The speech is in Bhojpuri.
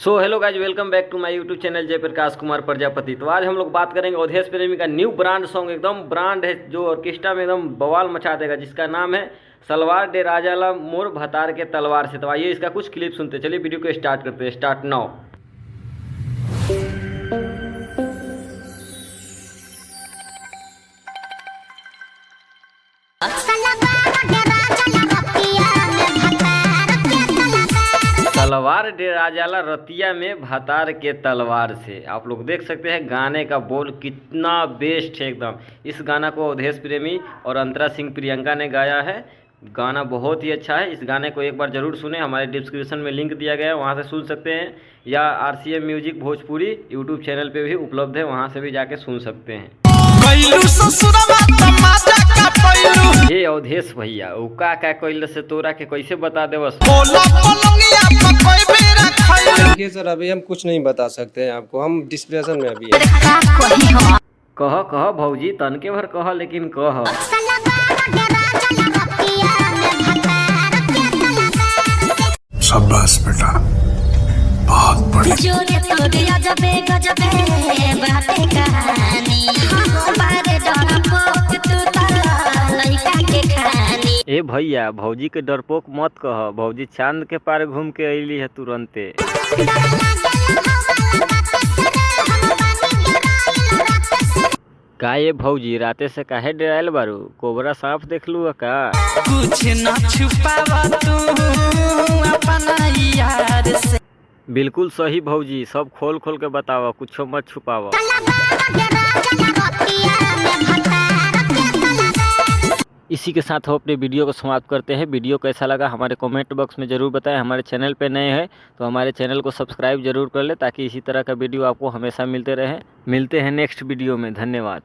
So hello guys, welcome back to my YouTube channel Jai Prakash Kumar Prajapati. तो आज हम लोग बात करेंगे अवधेश प्रेमी का न्यू ब्रांड सॉन्ग, एकदम ब्रांड है जो ऑर्केस्ट्रा में एकदम बवाल मचा देगा, जिसका नाम है सलवार दे राजाला मोर भतार के तलवार से। तो आइए इसका कुछ क्लिप सुनते, चलिए वीडियो को स्टार्ट करते हैं। स्टार्ट नाउ। तलवार डे राजाला रतिया में भतार के तलवार से। आप लोग देख सकते हैं गाने का बोल कितना बेस्ट है एकदम। इस गाना को अवधेश प्रेमी और अंतरा सिंह प्रियंका ने गाया है। गाना बहुत ही अच्छा है। इस गाने को एक बार जरूर सुने, हमारे डिस्क्रिप्शन में लिंक दिया गया है, वहाँ से सुन सकते हैं, या RCM music Bhojpuri YouTube channel पे भी उपलब्ध है, वहाँ से भी जाके सुन सकते हैं। ये अवधेश भैया उका का कोइल से तोरा के कैसे बता दे बस। देखिए सर, अभी हम कुछ नहीं बता सकते हैं आपको, हम डिस्प्रेशन में अभी है। कह भौजी तन के भर कह, लेकिन कह। शाबाश बेटा, बहुत बढ़िया। ए भैया भौजी के डरपोक मत कह, भौजी चांद के पार घूम के अली है तुरंते। का ये भौजी राते से काहे डरायल बारू, कोबरा सांप देख लू का? कुछ न छुपावा तू अपना यार से। बिल्कुल सही भौजी, सब खोल खोल के बतावा, कुछ मत छुपावा। इसी के साथ हम अपने वीडियो को समाप्त करते हैं। वीडियो कैसा लगा हमारे कमेंट बॉक्स में ज़रूर बताएं। हमारे चैनल पे नए हैं तो हमारे चैनल को सब्सक्राइब जरूर कर ले, ताकि इसी तरह का वीडियो आपको हमेशा मिलते रहे। मिलते हैं नेक्स्ट वीडियो में। धन्यवाद।